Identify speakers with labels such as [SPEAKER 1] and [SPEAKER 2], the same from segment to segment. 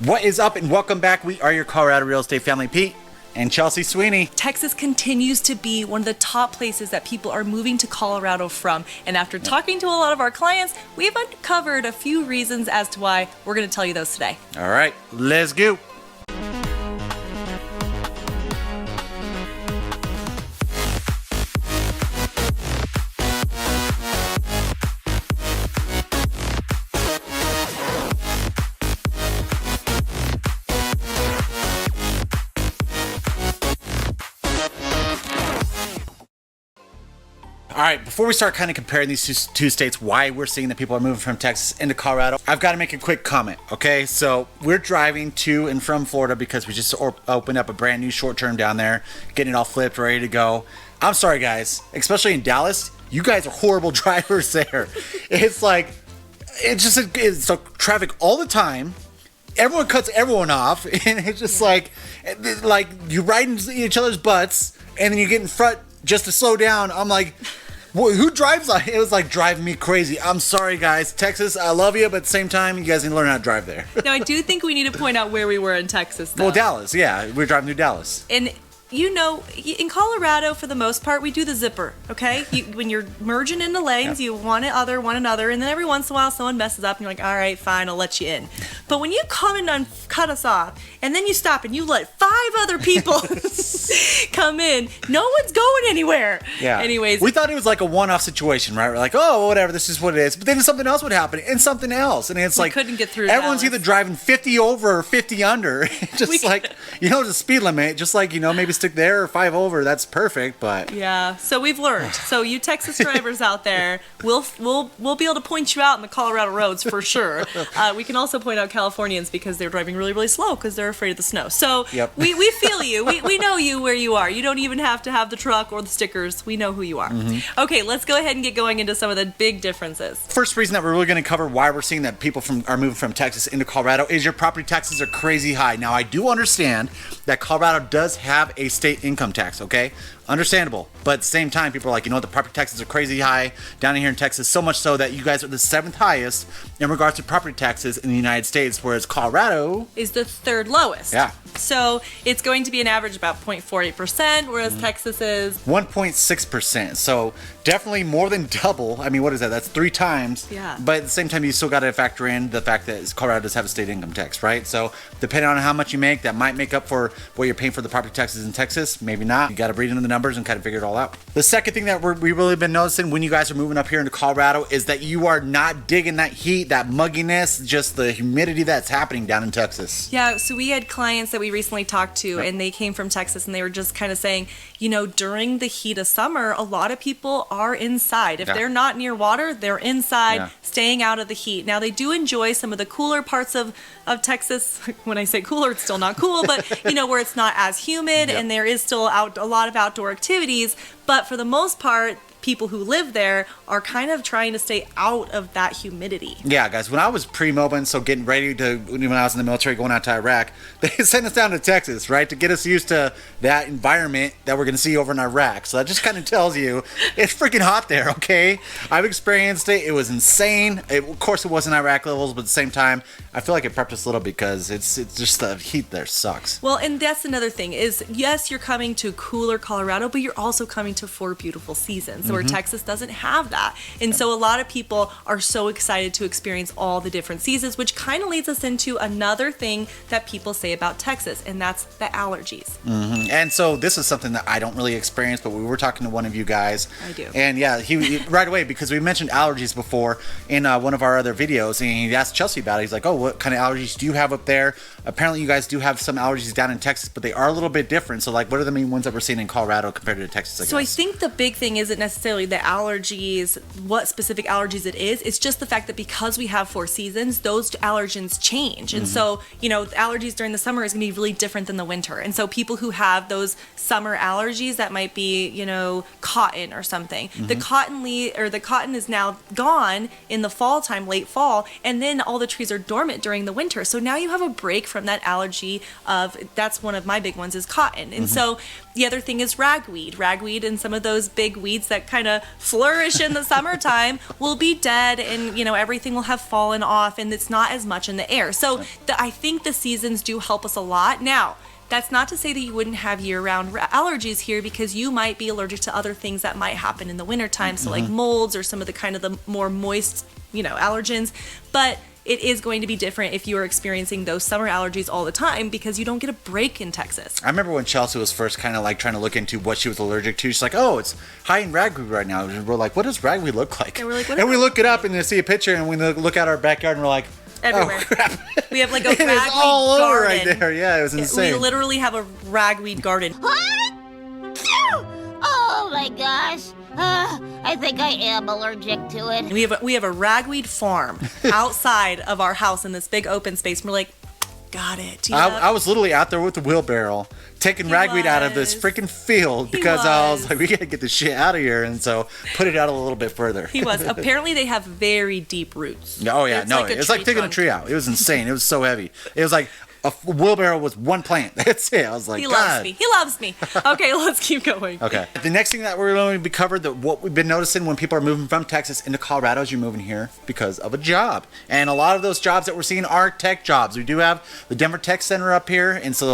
[SPEAKER 1] What is up, and welcome back. We are your Colorado real estate family, Pete and Chelsea Sweeney.
[SPEAKER 2] Texas continues to be one of the top places that people are moving to Colorado from. And after talking to a lot of our clients, we've uncovered a few reasons as to why. We're going to tell you those today.
[SPEAKER 1] All right, let's go. All right, before we start kind of comparing these two states, why we're seeing that people are moving from Texas into Colorado, I've got to make a quick comment, okay? So we're driving to and from Florida because we just opened up a brand new short term down there, getting it all flipped, ready to go. I'm sorry, guys, especially in Dallas, you guys are horrible drivers there. It's traffic all the time. Everyone cuts everyone off, and it's just like you ride in each other's butts, and then you get in front just to slow down. I'm like, who drives like it? Was like driving me crazy. I'm sorry, guys. Texas, I love you, but at the same time, you guys need to learn how to drive there.
[SPEAKER 2] Now, I do think we need to point out where we were in Texas, though.
[SPEAKER 1] Well, Dallas, yeah. We're driving through Dallas.
[SPEAKER 2] And you know, in Colorado, for the most part, we do the zipper, okay? When you're merging into lanes, you one another, and then every once in a while someone messes up and you're like, all right, fine, I'll let you in. But when you come in and cut us off, and then you stop and you let 5 other people come in, no one's going anywhere.
[SPEAKER 1] Yeah.
[SPEAKER 2] Anyways.
[SPEAKER 1] We thought it was like a one-off situation, right? We're like, oh, whatever, this is what it is. But then something else would happen, and something else. And it's like,
[SPEAKER 2] couldn't get through
[SPEAKER 1] everyone's
[SPEAKER 2] Dallas.
[SPEAKER 1] Either driving 50 over or 50 under. Just like, the speed limit, just like, maybe stick there or 5 over, that's perfect, but
[SPEAKER 2] yeah. So we've learned. So you Texas drivers out there, we'll be able to point you out in the Colorado roads for sure. We can also point out Californians because they're driving really, really slow because they're afraid of the snow. So
[SPEAKER 1] yep.
[SPEAKER 2] we feel you. We know you where you are. You don't even have to have the truck or the stickers. We know who you are. Mm-hmm. Okay, let's go ahead and get going into some of the big differences.
[SPEAKER 1] First reason that we're really going to cover why we're seeing that people are moving from Texas into Colorado is your property taxes are crazy high. Now, I do understand that Colorado does have a state income tax. Okay, understandable, but at the same time, people are like, the property taxes are crazy high down here in Texas, so much so that you guys are the 7th highest in regards to property taxes in the United States, whereas Colorado
[SPEAKER 2] is the 3rd lowest.
[SPEAKER 1] Yeah.
[SPEAKER 2] So it's going to be an average about 0.48%, whereas Texas is
[SPEAKER 1] 1.6%. So definitely more than double. I mean, what is that? That's 3 times.
[SPEAKER 2] Yeah.
[SPEAKER 1] But at the same time, you still got to factor in the fact that Colorado does have a state income tax, right? So depending on how much you make, that might make up for what you're paying for the property taxes in Texas. Maybe not. You got to read into the numbers and kind of figure it all out. The second thing that we've really been noticing when you guys are moving up here into Colorado is that you are not digging that heat, that mugginess, just the humidity that's happening down in Texas.
[SPEAKER 2] Yeah, so we had clients that we recently talked to, and they came from Texas, and they were just kind of saying, during the heat of summer, a lot of people are inside. If they're not near water, they're inside, staying out of the heat. Now, they do enjoy some of the cooler parts of Texas. When I say cooler, it's still not cool, but, where it's not as humid, and there is still a lot of outdoor activities. But for the most part, people who live there are kind of trying to stay out of that humidity.
[SPEAKER 1] Yeah, guys, when I was pre-mobbing, so getting ready to, when I was in the military going out to Iraq, they sent us down to Texas, right, to get us used to that environment that we're going to see over in Iraq. So that just kind of tells you it's freaking hot there, okay? I've experienced it. It was insane. Of course, it wasn't Iraq levels, but at the same time, I feel like it prepped us a little because it's just the heat there sucks.
[SPEAKER 2] Well, and that's another thing is, yes, you're coming to cooler Colorado, but you're also coming to 4 beautiful seasons. Where Texas doesn't have that. And so a lot of people are so excited to experience all the different seasons, which kind of leads us into another thing that people say about Texas, and that's the allergies.
[SPEAKER 1] And so this is something that I don't really experience, but we were talking to one of you guys.
[SPEAKER 2] I do.
[SPEAKER 1] And yeah, he right away, because we mentioned allergies before in one of our other videos, and he asked Chelsea about it. He's like, oh, what kind of allergies do you have up there? Apparently you guys do have some allergies down in Texas, but they are a little bit different. So like, what are the main ones that we're seeing in Colorado compared to Texas, I guess?
[SPEAKER 2] So I think the big thing isn't necessarily the allergies, what specific allergies it is. It's just the fact that because we have 4 seasons, those allergens change. And so, allergies during the summer is going to be really different than the winter. And so people who have those summer allergies that might be, cotton or something, the cotton is now gone in the fall time, late fall, and then all the trees are dormant during the winter. So now you have a break from that allergy that's one of my big ones is cotton. And so the other thing is ragweed and some of those big weeds that kind of flourish in the summertime will be dead, and everything will have fallen off, and it's not as much in the air. So I think the seasons do help us a lot. Now, that's not to say that you wouldn't have year-round allergies here, because you might be allergic to other things that might happen in the wintertime, so like molds or some of the more moist, allergens. But it is going to be different if you are experiencing those summer allergies all the time, because you don't get a break in Texas.
[SPEAKER 1] I remember when Chelsea was first kind of like trying to look into what she was allergic to. She's like, oh, it's high in ragweed right now. And we're like, what does ragweed look like?
[SPEAKER 2] And we're like,
[SPEAKER 1] and we look it up and we see a picture, and we look at our backyard and we're like,
[SPEAKER 2] everywhere.
[SPEAKER 1] Oh, crap.
[SPEAKER 2] We have like a ragweed
[SPEAKER 1] it's all
[SPEAKER 2] garden.
[SPEAKER 1] over right there. Yeah, it was insane.
[SPEAKER 2] We literally have a ragweed garden.
[SPEAKER 3] Oh my gosh. I think I am allergic to it.
[SPEAKER 2] We have a ragweed farm outside of our house in this big open space. And we're like, got it.
[SPEAKER 1] I was literally out there with the wheelbarrow taking ragweed out of this freaking field because I was like, we gotta get this shit out of here, and so put it out a little bit further.
[SPEAKER 2] He was. Apparently they have very deep roots.
[SPEAKER 1] Oh yeah, it's like taking a tree out. It was insane. It was so heavy. It was like a wheelbarrow was one plant. That's it. I was like,
[SPEAKER 2] he
[SPEAKER 1] God.
[SPEAKER 2] loves me. Okay, let's keep going.
[SPEAKER 1] Okay. The next thing that we're going to be covered, that what we've been noticing when people are moving from Texas into Colorado is you're moving here because of a job. And a lot of those jobs that we're seeing are tech jobs. We do have the Denver Tech Center up here, and so you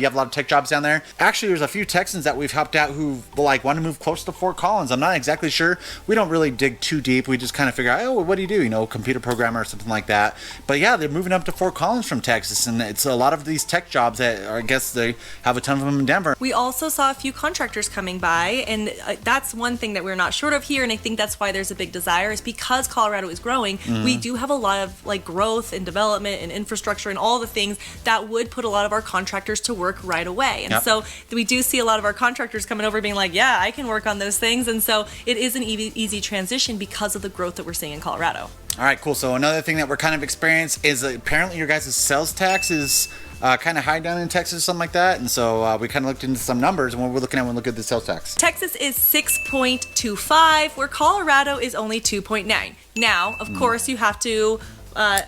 [SPEAKER 1] have a lot of tech jobs down there. Actually, there's a few Texans that we've helped out who want to move close to Fort Collins. I'm not exactly sure. We don't really dig too deep. We just kind of figure out, oh, what do you do? Computer programmer or something like that. But yeah, they're moving up to Fort Collins from Texas, and it's a lot of these tech jobs that I guess they have a ton of them in Denver.
[SPEAKER 2] We also saw a few contractors coming by, and that's one thing that we're not short of here, and I think that's why there's a big desire, is because Colorado is growing. We do have a lot of growth and development and infrastructure and all the things that would put a lot of our contractors to work right away. And so we do see a lot of our contractors coming over being like, yeah, I can work on those things. And so it is an easy transition because of the growth that we're seeing in Colorado.
[SPEAKER 1] All right, cool. So another thing that we're kind of experiencing is apparently your guys' sales tax is kind of high down in Texas or something like that. And so we kind of looked into some numbers, and what we're looking at when we look at the sales tax.
[SPEAKER 2] Texas is 6.25, where Colorado is only 2.9. Now, of course, you have to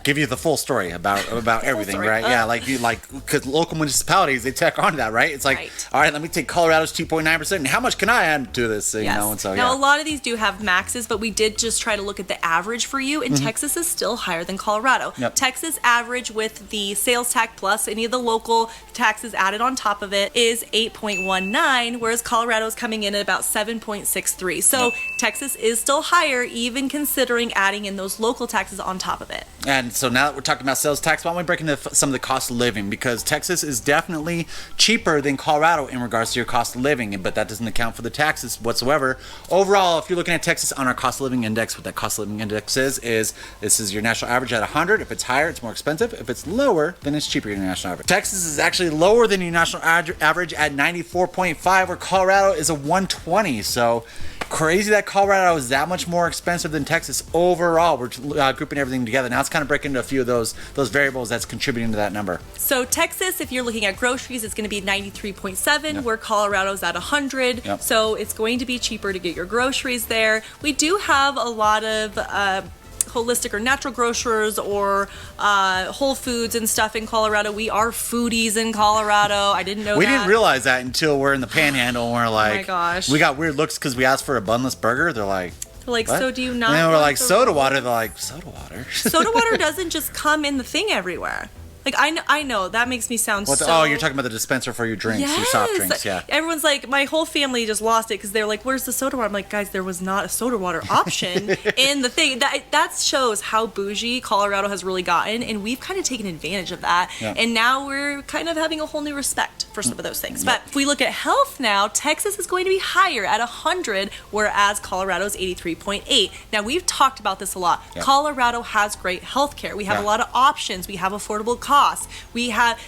[SPEAKER 1] give you the full story about everything, right? Yeah, because local municipalities, they tack on to that, right? It's like, all right, let me take Colorado's 2.9%, and how much can I add to this? And so
[SPEAKER 2] now a lot of these do have maxes, but we did just try to look at the average for you, and Texas is still higher than Colorado. Texas average with the sales tax plus any of the local taxes added on top of it is 8.19, whereas Colorado is coming in at about 7.63. So Texas is still higher, even considering adding in those local taxes on top of it.
[SPEAKER 1] And so now that we're talking about sales tax, why don't we break into some of the cost of living? Because Texas is definitely cheaper than Colorado in regards to your cost of living, but that doesn't account for the taxes whatsoever. Overall, if you're looking at Texas on our cost of living index, what that cost of living index is this is your national average at 100. If it's higher, it's more expensive. If it's lower, then it's cheaper than your national average. Texas is actually lower than your national average at 94.5, where Colorado is a 120. So crazy that Colorado is that much more expensive than Texas overall. We're grouping everything together. Now let's kind of break into a few of those variables that's contributing to that number.
[SPEAKER 2] So Texas, if you're looking at groceries, it's going to be 93.7, where Colorado's at 100. So it's going to be cheaper to get your groceries there. We do have a lot of holistic or natural grocers or Whole Foods and stuff in Colorado. We are foodies in Colorado. I didn't know
[SPEAKER 1] we
[SPEAKER 2] that.
[SPEAKER 1] We didn't realize that until we're in the Panhandle and we're like,
[SPEAKER 2] oh my gosh.
[SPEAKER 1] We got weird looks because we asked for a bunless burger. They're like, what?
[SPEAKER 2] So do you not?
[SPEAKER 1] And then we're like, soda water. They're like, soda water?
[SPEAKER 2] Soda water doesn't just come in the thing everywhere. Like, I know, that makes me sound so...
[SPEAKER 1] Oh, you're talking about the dispenser for your drinks, your soft drinks, yeah.
[SPEAKER 2] Everyone's like, my whole family just lost it because they're like, where's the soda water? I'm like, guys, there was not a soda water option in the thing. That shows how bougie Colorado has really gotten, and we've kind of taken advantage of that. Yeah. And now we're kind of having a whole new respect for some of those things. But if we look at health now, Texas is going to be higher at 100, whereas Colorado's 83.8. Now, we've talked about this a lot. Yeah. Colorado has great health care. We have a lot of options. We have affordable costs.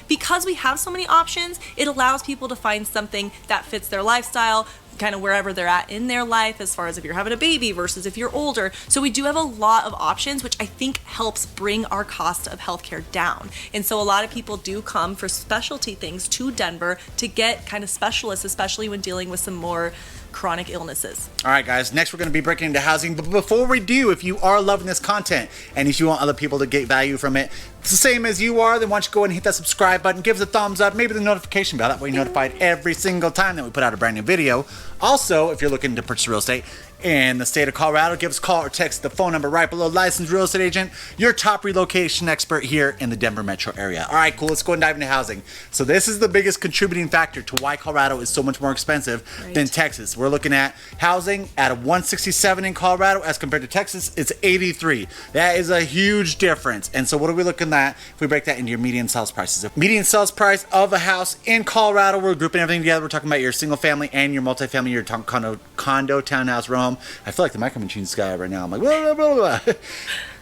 [SPEAKER 2] Because we have so many options, it allows people to find something that fits their lifestyle, kind of wherever they're at in their life, as far as if you're having a baby versus if you're older. So we do have a lot of options, which I think helps bring our cost of healthcare down. And so a lot of people do come for specialty things to Denver to get kind of specialists, especially when dealing with some more chronic illnesses.
[SPEAKER 1] All right, guys, next we're going to be breaking into housing. But before we do, if you are loving this content and if you want other people to get value from it, it's the same as you are, then why don't you go ahead and hit that subscribe button, give us a thumbs up, maybe the notification bell. That way you're notified every single time that we put out a brand new video. Also, if you're looking to purchase real estate in the state of Colorado, give us a call or text the phone number right below. Licensed real estate agent, your top relocation expert here in the Denver metro area. All right, cool. Let's go and dive into housing. So this is the biggest contributing factor to why Colorado is so much more expensive than Texas. We're looking at housing at a 167 in Colorado as compared to Texas. It's 83. That is a huge difference. And so what are we looking at if we break that into your median sales prices? If median sales price of a house in Colorado, we're grouping everything together. We're talking about your single family and your multifamily, your condo, townhouse, row home. I feel like the Micro Machines guy right now. I'm like, blah, blah, blah, blah.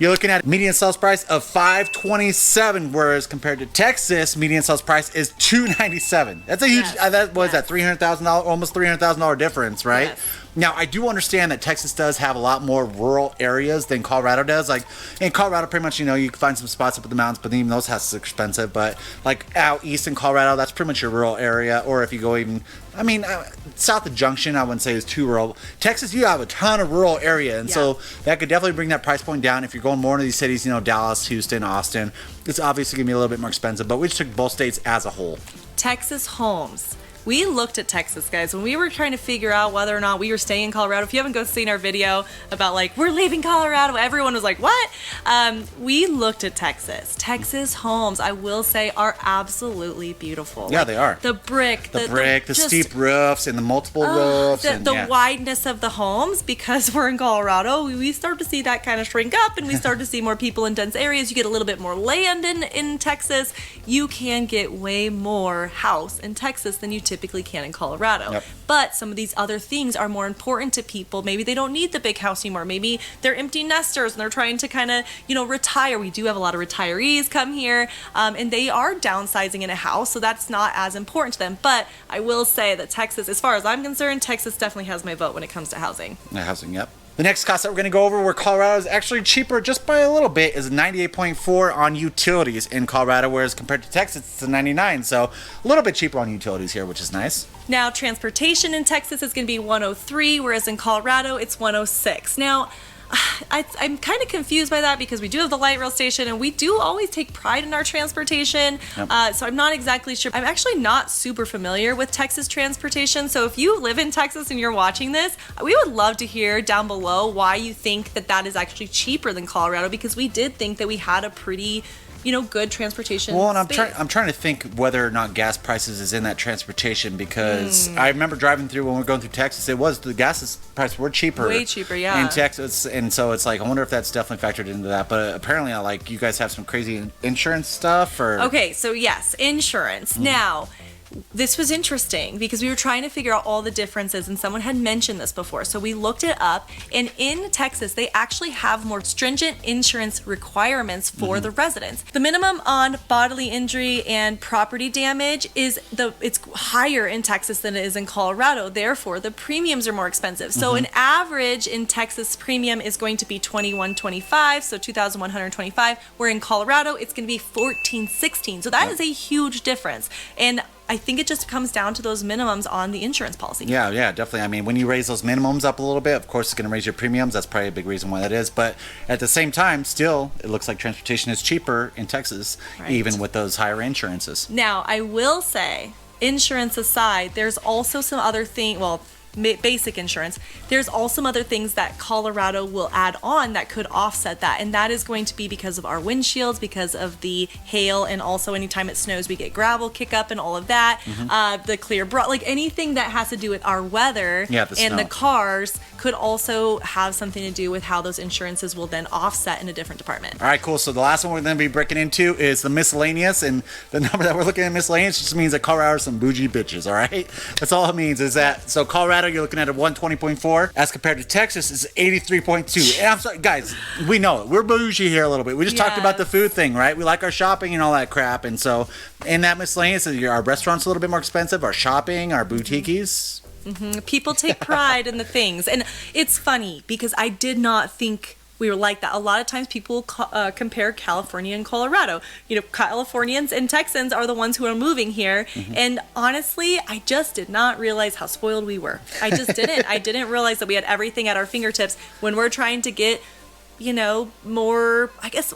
[SPEAKER 1] You're looking at median sales price of $527, whereas compared to Texas, median sales price is $297. That's a huge. That was that $300,000, almost $300,000 difference, right? Yes. Now, I do understand that Texas does have a lot more rural areas than Colorado does. Like, in Colorado, pretty much, you know, you can find some spots up in the mountains, but even those houses are expensive. But, like, out east in Colorado, that's pretty much your rural area. Or if you go even, I mean, south of Junction, I wouldn't say is too rural. Texas, you have a ton of rural area. And so that could definitely bring that price point down. If you're going more into these cities, you know, Dallas, Houston, Austin, it's obviously going to be a little bit more expensive. But we just took both states as a whole.
[SPEAKER 2] Texas homes. We looked at Texas, guys, when we were trying to figure out whether or not we were staying in Colorado. If you haven't seen our video about, like, we're leaving Colorado, everyone was like, what? We looked at Texas. Texas homes, I will say, are absolutely beautiful.
[SPEAKER 1] Yeah, they are.
[SPEAKER 2] The brick.
[SPEAKER 1] The steep roofs and the multiple roofs.
[SPEAKER 2] The wideness of the homes, because we're in Colorado, we start to see that kind of shrink up, and we start to see more people in dense areas. You get a little bit more land in Texas. You can get way more house in Texas than you typically can in Colorado. Yep. But some of these other things are more important to people. Maybe they don't need the big house anymore. Maybe they're empty nesters and they're trying to kind of, you know, retire. We do have a lot of retirees come here, and they are downsizing in a house, so that's not as important to them. But I will say that Texas, as far as I'm concerned, Texas definitely has my vote when it comes to housing.
[SPEAKER 1] Housing, yep. The next cost that we're going to go over, where Colorado is actually cheaper just by a little bit, is 98.4 on utilities in Colorado, whereas compared to Texas, it's a 99. So a little bit cheaper on utilities here, which is nice.
[SPEAKER 2] Now, transportation in Texas is going to be 103, whereas in Colorado, it's 106. Now, I'm kind of confused by that because we do have the light rail station and we do always take pride in our transportation. Yep. So I'm not exactly sure. I'm actually not super familiar with Texas transportation. So if you live in Texas and you're watching this, we would love to hear down below why you think that is actually cheaper than Colorado, because we did think that we had a pretty, you know, good transportation.
[SPEAKER 1] Well, and I'm trying to think whether or not gas prices is in that transportation, because I remember driving through when we were going through Texas. The gas prices were cheaper,
[SPEAKER 2] way cheaper, yeah,
[SPEAKER 1] in Texas, and so it's like I wonder if that's definitely factored into that. But apparently, like, you guys have some crazy insurance stuff, or
[SPEAKER 2] okay, so yes, insurance now. This was interesting because we were trying to figure out all the differences, and someone had mentioned this before. So we looked it up, and in Texas, they actually have more stringent insurance requirements for the residents. The minimum on bodily injury and property damage it's higher in Texas than it is in Colorado. Therefore, the premiums are more expensive. So an average in Texas premium is going to be $2,125, so $2,125. Where in Colorado, it's going to be $1,416. So that is a huge difference. And I think it just comes down to those minimums on the insurance policy. Yeah,
[SPEAKER 1] definitely. I mean, when you raise those minimums up a little bit, of course, it's going to raise your premiums. That's probably a big reason why that is. But at the same time, still, it looks like transportation is cheaper in Texas, even with those higher insurances.
[SPEAKER 2] Now, I will say, insurance aside, there's also some other things, basic insurance, there's also some other things that Colorado will add on that could offset that, and that is going to be because of our windshields, because of the hail, and also anytime it snows we get gravel kick up and all of that, the clear like anything that has to do with our weather and the cars could also have something to do with how those insurances will then offset in a different department.
[SPEAKER 1] All right, cool. So the last one we're going to be breaking into is the miscellaneous, and the number that we're looking at miscellaneous just means that Colorado are some bougie bitches, all right? That's all it means, is that, so Colorado, you're looking at a 120.4, as compared to Texas is 83.2. And I'm sorry, guys, we know it. We're bougie here a little bit. We just talked about the food thing, right? We like our shopping and all that crap, and so in that miscellaneous, our restaurants a little bit more expensive, our shopping, our boutiques.
[SPEAKER 2] People take pride in the things, and it's funny because I did not think we were like that. A lot of times people compare California and Colorado. You know, Californians and Texans are the ones who are moving here, and honestly, I just did not realize how spoiled we were. I just didn't. I didn't realize that we had everything at our fingertips when we're trying to get, you know, more, I guess.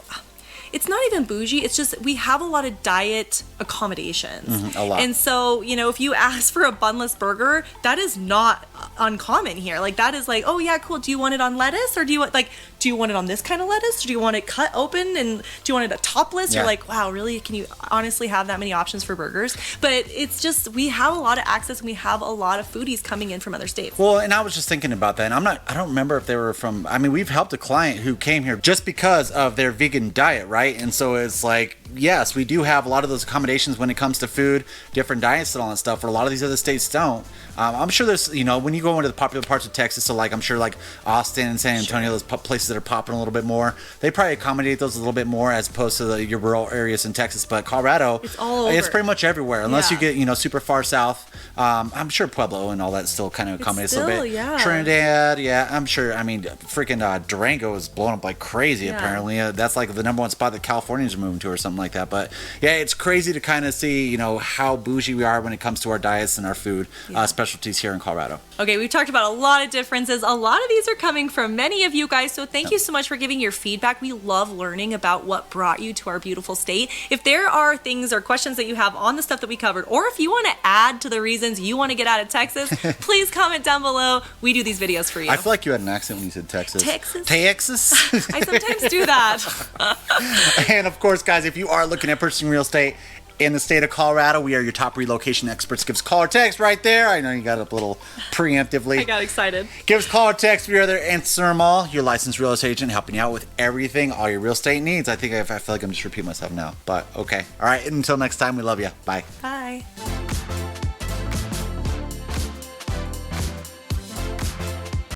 [SPEAKER 2] it's not even bougie. It's just we have a lot of diet accommodations.
[SPEAKER 1] A lot.
[SPEAKER 2] And so, you know, if you ask for a bunless burger, that is not uncommon here. Like that is like, oh yeah, cool. Do you want it on lettuce, or do you want it on this kind of lettuce? Or do you want it cut open, and do you want it a topless?
[SPEAKER 1] Yeah.
[SPEAKER 2] You're like, wow, really? Can you honestly have that many options for burgers? But it's just, we have a lot of access, and we have a lot of foodies coming in from other states.
[SPEAKER 1] Well, and I was just thinking about that, and I don't remember if they were from, I mean, we've helped a client who came here just because of their vegan diet, right? And so it's like, yes, we do have a lot of those accommodations when it comes to food, different diets and all that stuff, where a lot of these other states don't. I'm sure there's, you know, when you go into the popular parts of Texas, so like I'm sure like Austin and San Antonio, those places that are popping a little bit more, they probably accommodate those a little bit more as opposed to your rural areas in Texas. But Colorado,
[SPEAKER 2] it's all over.
[SPEAKER 1] It's pretty much everywhere, unless you
[SPEAKER 2] Yeah.
[SPEAKER 1] get, you know, super far south. I'm sure Pueblo and all that still kind of accommodates a little bit.
[SPEAKER 2] Yeah.
[SPEAKER 1] Trinidad, yeah, I'm sure. I mean, freaking Durango is blowing up like crazy.
[SPEAKER 2] Yeah.
[SPEAKER 1] Apparently, that's like the number one spot that Californians are moving to or something like that. But yeah, it's crazy to kind of see, you know, how bougie we are when it comes to our diets and our food specialties here in Colorado.
[SPEAKER 2] Okay, we've talked about a lot of differences. A lot of these are coming from many of you guys, so thank you so much for giving your feedback. We love learning about what brought you to our beautiful state. If there are things or questions that you have on the stuff that we covered, or if you want to add to the reasons you want to get out of Texas, please comment down below. We do these videos for you.
[SPEAKER 1] I feel like you had an accent when you said Texas.
[SPEAKER 2] Texas.
[SPEAKER 1] Texas.
[SPEAKER 2] I sometimes do that.
[SPEAKER 1] And of course, guys, if you are looking at purchasing real estate in the state of Colorado, we are your top relocation experts. Give us a call or text right there. I know you got up a little preemptively.
[SPEAKER 2] I got excited.
[SPEAKER 1] Give us a call or text. We are there in answer them all. Your licensed real estate agent helping you out with everything, all your real estate needs. I feel like I'm just repeating myself now, but okay. All right. Until next time, we love you. Bye.
[SPEAKER 2] Bye.